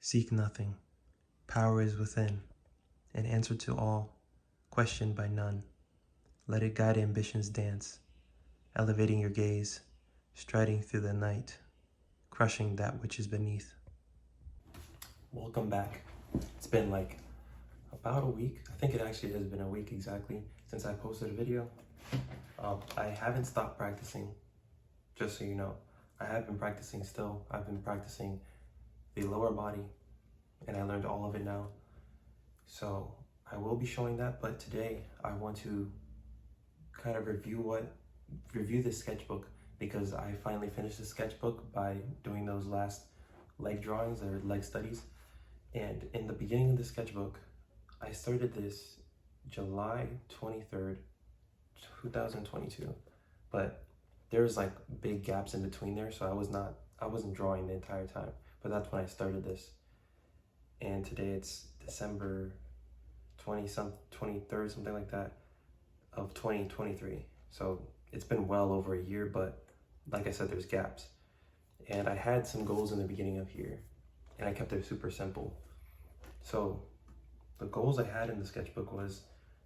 Seek nothing. Power is within, an answer to all, questioned by none. Let it guide ambition's dance, elevating your gaze, striding through the night, crushing that which is beneath. Welcome back. It's been like about a week. I think it actually has been a week exactly since I posted a video. I haven't stopped practicing, just so you know. I have been practicing still. I've been practicing the lower body, and I learned all of it now. So I will be showing that, but today I want to kind of review this sketchbook, because I finally finished the sketchbook by doing those last leg drawings or leg studies. And in the beginning of the sketchbook, I started this July 23rd, 2022, but there's like big gaps in between there, so I wasn't drawing the entire time, but that's when I started this. And today it's December 23rd, something like that, of 2023. So it's been well over a year, but like I said, there's gaps. And I had some goals in the beginning of here, and I kept it super simple. So the goals I had in the sketchbook was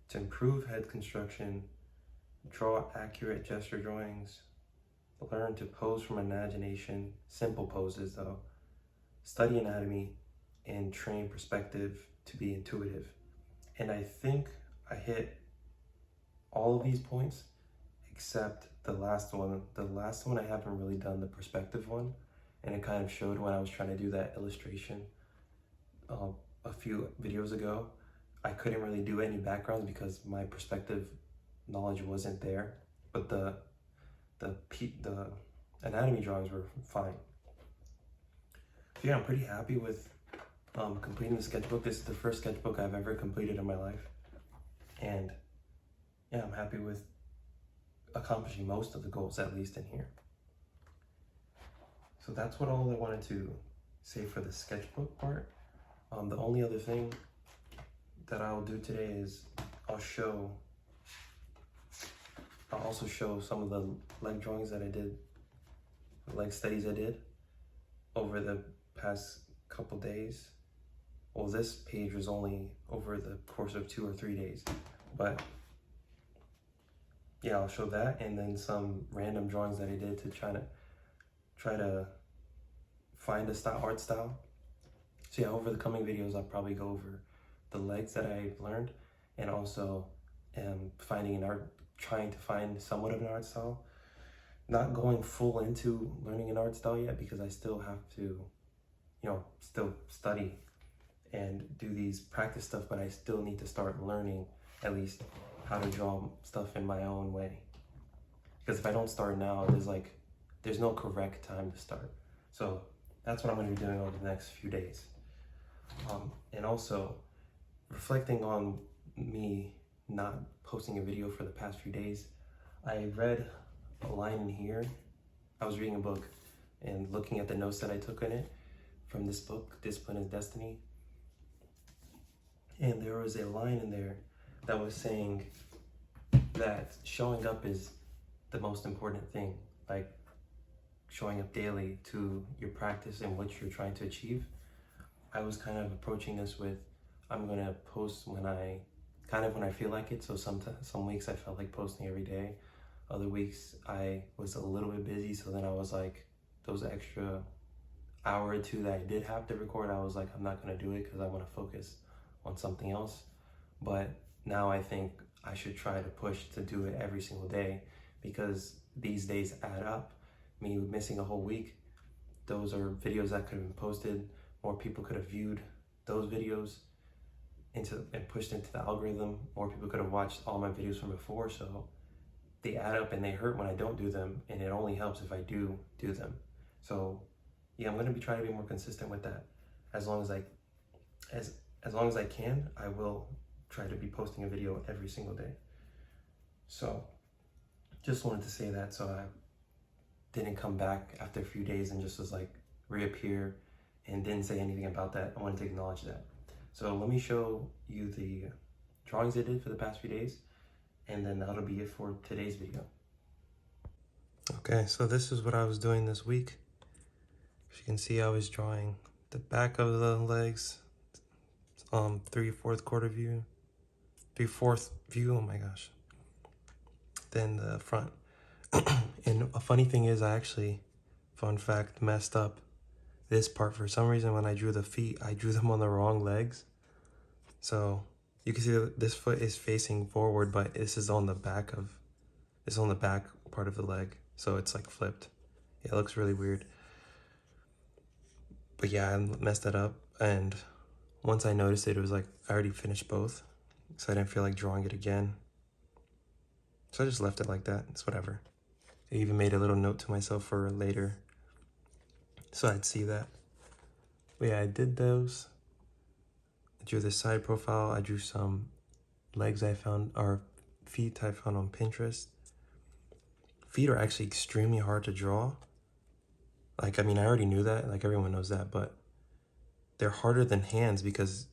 to improve head construction, draw accurate gesture drawings, learn to pose from imagination, simple poses though, study anatomy, and train perspective to be intuitive. And I think I hit all of these points except the last one. The last one I haven't really done the perspective one, and it kind of showed when I was trying to do that illustration a few videos ago. I couldn't really do any backgrounds because my perspective knowledge wasn't there, but the anatomy drawings were fine. So yeah, I'm pretty happy with completing the sketchbook. This is the first sketchbook I've ever completed in my life, and yeah, I'm happy with accomplishing most of the goals, at least in here. So that's all I wanted to say for the sketchbook part. The only other thing that I'll do today is I'll also show some of the leg drawings that I did, leg studies I did over the past couple days. Well, this page was only over the course of 2 or 3 days, but yeah, I'll show that, and then some random drawings that I did to try to find a art style. So yeah, over the coming videos, I'll probably go over the legs that I've learned, and also trying to find somewhat of an art style. Not going full into learning an art style yet, because I still have to, still study and do these practice stuff, but I still need to start learning at least how to draw stuff in my own way. Because if I don't start now, there's no correct time to start. So that's what I'm going to be doing over the next few days. And also, reflecting on me not posting a video for the past few days, I read a line in here. I was reading a book and looking at the notes that I took in it from this book, Discipline is Destiny. And there was a line in there that was saying that showing up is the most important thing, like showing up daily to your practice and what you're trying to achieve. I was kind of approaching this with, I'm gonna post when I feel like it. So some weeks I felt like posting every day. Other weeks I was a little bit busy, so then I was like, those extra hour or two that I did have to record, I was like, I'm not gonna do it because I want to focus on something else. But now I think I should try to push to do it every single day, because these days add up. Me missing a whole week, those are videos that could have been posted. More people could have viewed those videos and pushed into the algorithm. More people could have watched all my videos from before. So they add up and they hurt when I don't do them, and it only helps if I do them. So yeah, I'm going to be trying to be more consistent with that. As long as I can, I will try to be posting a video every single day. So just wanted to say that, so I didn't come back after a few days and just was like reappear and didn't say anything about that. I wanted to acknowledge that. So let me show you the drawings I did for the past few days, and then that'll be it for today's video. Okay, so this is what I was doing this week. As you can see, I was drawing the back of the legs, 3/4 quarter view, 3/4 view, oh my gosh. Then the front. And a funny thing is, I actually, fun fact, messed up this part. For some reason, when I drew the feet, I drew them on the wrong legs. So you can see that this foot is facing forward, but this is on the back part of the leg. So it's like flipped. Yeah, it looks really weird. But yeah, I messed that up. And once I noticed it, it was like I already finished both. So I didn't feel like drawing it again. So I just left it like that. It's whatever. I even made a little note to myself for later, so I'd see that. But yeah, I did those. I drew the side profile. I drew some legs I found, or feet I found on Pinterest. Feet are actually extremely hard to draw. Like, I mean, I already knew that. Like, everyone knows that. But they're harder than hands because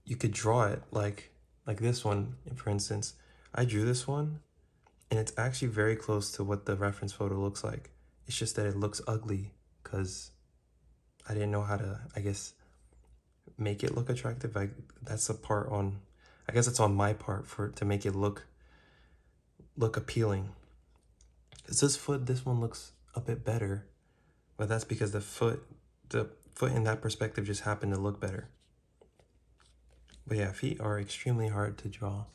you could draw it like this one, for instance. I drew this one, and it's actually very close to what the reference photo looks like. It's just that it looks ugly because I didn't know how to, I guess, make it look attractive. That's a part on, I guess it's on my part to make it look appealing. Because this one looks a bit better, but that's because the foot in that perspective just happened to look better. But yeah, feet are extremely hard to draw.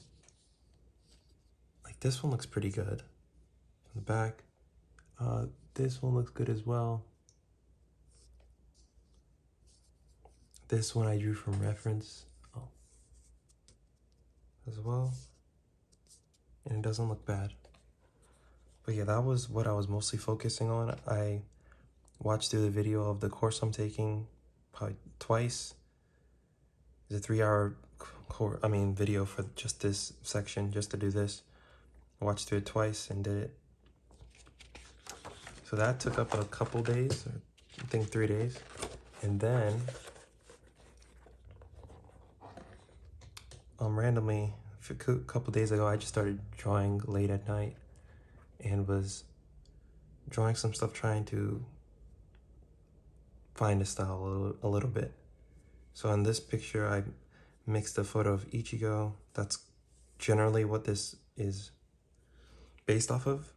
Like, this one looks pretty good from the back. This one looks good as well. This one I drew from reference as well. And it doesn't look bad. But yeah, that was what I was mostly focusing on. I watched through the video of the course I'm taking probably twice. It's a 3-hour video for just this section, just to do this. I watched through it twice and did it. So that took up a couple days, I think 3 days. And then randomly, a couple days ago, I just started drawing late at night and was drawing some stuff, trying to find a style a little bit. So on this picture, I mixed a photo of Ichigo. That's generally what this is based off of.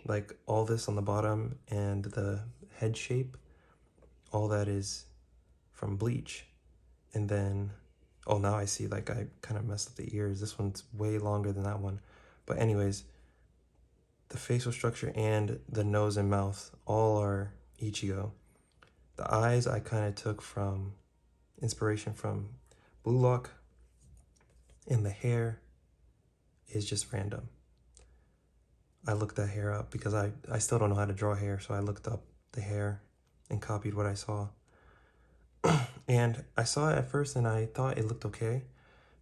Like, all this on the bottom and the head shape, all that is from Bleach. And then, oh, now I see, like, I kind of messed up the ears. This one's way longer than that one. But anyways, the facial structure and the nose and mouth all are Ichigo. The eyes I kind of took from inspiration from Blue Lock, and the hair is just random. I looked that hair up because I still don't know how to draw hair, so I looked up the hair and copied what I saw. And I saw it at first and I thought it looked okay.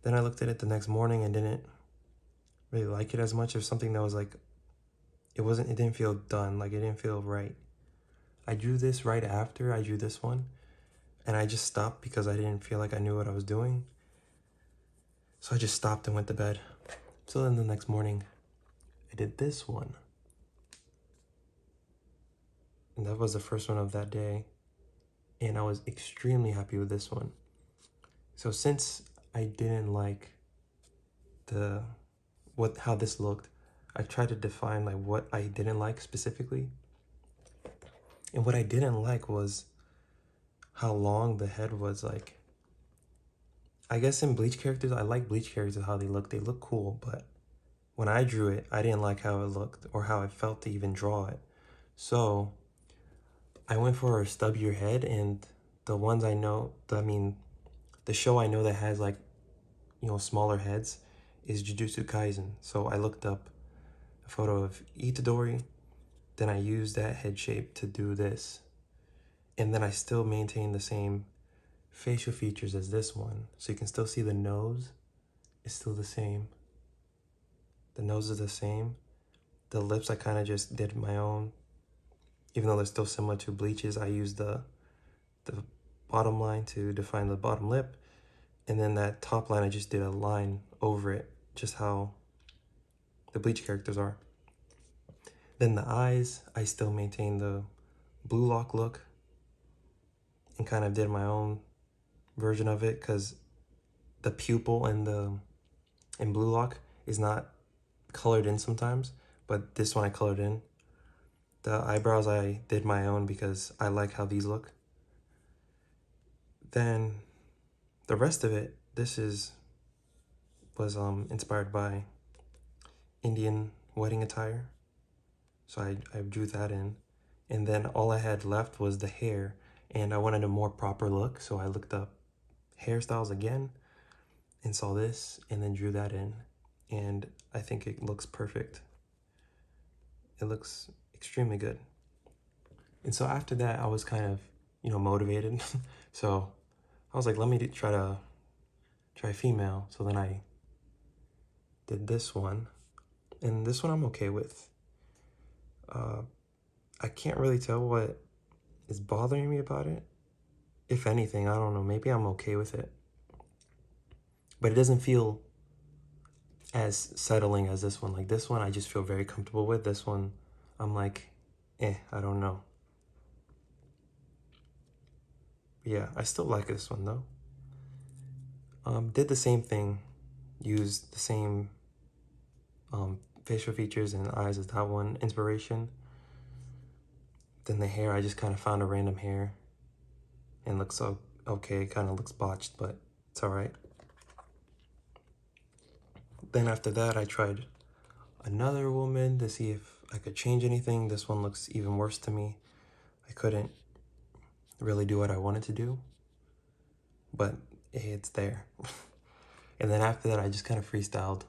Then I looked at it the next morning and didn't really like it as much. It was something that was like, it didn't feel done, like it didn't feel right. I drew this right after I drew this one, and I just stopped because I didn't feel like I knew what I was doing. So I just stopped and went to bed. So then the next morning, I did this one. And that was the first one of that day. And I was extremely happy with this one. So since I didn't like how this looked, I tried to define like what I didn't like specifically. And what I didn't like was how long the head was. Like, I guess in Bleach characters, I like Bleach characters, how they look. They look cool, but when I drew it, I didn't like how it looked or how it felt to even draw it. So I went for a stubbier head, and the ones I know, the show I know that has like, smaller heads is Jujutsu Kaisen. So I looked up a photo of Itadori, then I used that head shape to do this. And then I still maintain the same facial features as this one. So you can still see the nose is still the same. The nose is the same. The lips I kind of just did my own. Even though they're still similar to Bleach's, I used the bottom line to define the bottom lip. And then that top line, I just did a line over it, just how the Bleach characters are. Then the eyes, I still maintain the Blue Lock look. and kind of did my own version of it, because the pupil in Blue Lock is not colored in sometimes, but this one I colored in. The eyebrows I did my own because I like how these look. Then the rest of it, was inspired by Indian wedding attire. So I drew that in. And then all I had left was the hair, and I wanted a more proper look, so I looked up hairstyles again and saw this and then drew that in. And I think it looks perfect. It looks extremely good. And so after that, I was kind of, motivated. So I was like, let me try female. So then I did this one, and this one I'm okay with. I can't really tell what is bothering me about it. If anything, I don't know, maybe I'm okay with it. But it doesn't feel as settling as this one. Like this one, I just feel very comfortable with. This one, I'm like, I don't know. Yeah, I still like this one though. Did the same thing, used the same facial features and eyes as that one, inspiration. Then the hair, I just kind of found a random hair and looks so okay. It kind of looks botched, but it's all right. Then after that, I tried another woman to see if I could change anything. This one looks even worse to me. I couldn't really do what I wanted to do, but it's there. And then after that, I just kind of freestyled,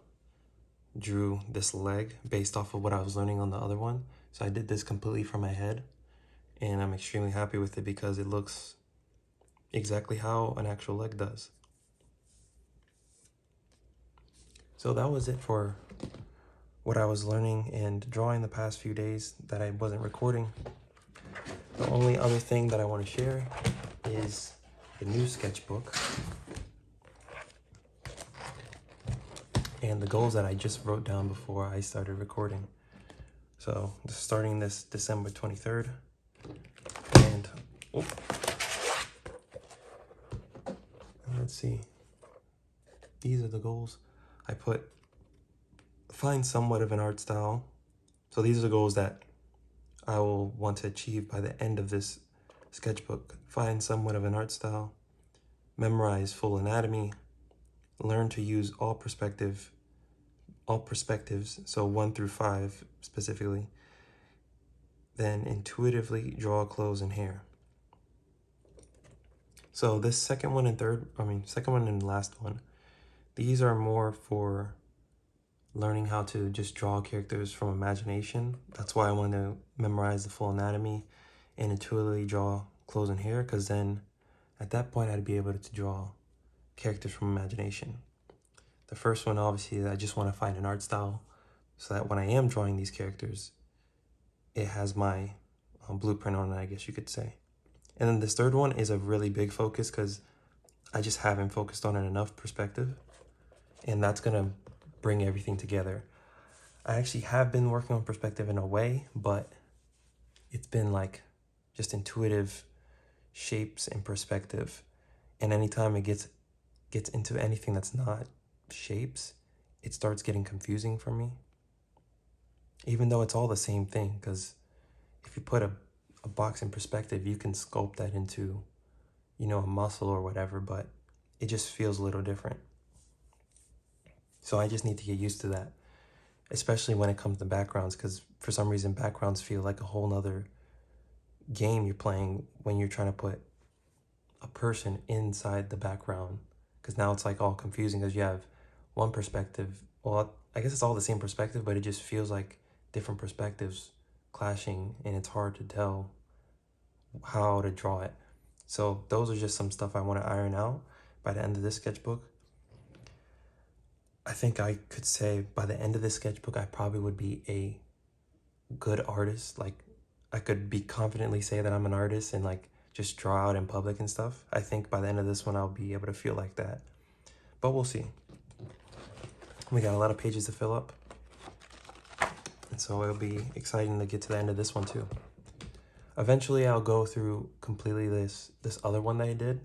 drew this leg based off of what I was learning on the other one. So I did this completely from my head, and I'm extremely happy with it because it looks exactly how an actual leg does. So that was it for what I was learning and drawing the past few days that I wasn't recording. The only other thing that I want to share is the new sketchbook and the goals that I just wrote down before I started recording. So starting this December 23rd, and let's see, these are the goals. I put find somewhat of an art style. So these are the goals that I will want to achieve by the end of this sketchbook. Find somewhat of an art style, memorize full anatomy, learn to use all perspectives, so 1 through 5 specifically, then intuitively draw clothes and hair. So this second one and last one, these are more for learning how to just draw characters from imagination. That's why I want to memorize the full anatomy and intuitively draw clothes and hair, because then at that point I'd be able to draw characters from imagination. The first one, obviously, I just want to find an art style so that when I am drawing these characters, it has my blueprint on it, I guess you could say. And then this third one is a really big focus because I just haven't focused on it enough perspective, and that's going to bring everything together. I actually have been working on perspective in a way, but it's been like just intuitive shapes and perspective. And anytime it gets into anything that's not shapes, it starts getting confusing for me. Even though it's all the same thing, because if you put a box in perspective, you can sculpt that into, a muscle or whatever, but it just feels a little different. So I just need to get used to that, especially when it comes to backgrounds, because for some reason backgrounds feel like a whole nother game you're playing when you're trying to put a person inside the background, because now it's like all confusing because you have one perspective. Well, I guess it's all the same perspective, but it just feels like different perspectives clashing, and it's hard to tell how to draw it. So those are just some stuff I want to iron out by the end of this sketchbook. I think I could say by the end of this sketchbook, I probably would be a good artist. Like, I could be confidently say that I'm an artist and like just draw out in public and stuff. I think by the end of this one, I'll be able to feel like that, but we'll see. We got a lot of pages to fill up, and so it'll be exciting to get to the end of this one too. Eventually I'll go through completely this other one that I did,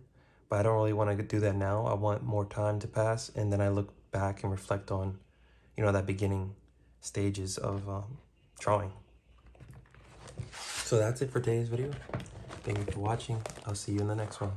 but I don't really want to do that now. I want more time to pass, and then I look back and reflect on, that beginning stages of drawing. So that's it for today's video. Thank you for watching. I'll see you in the next one.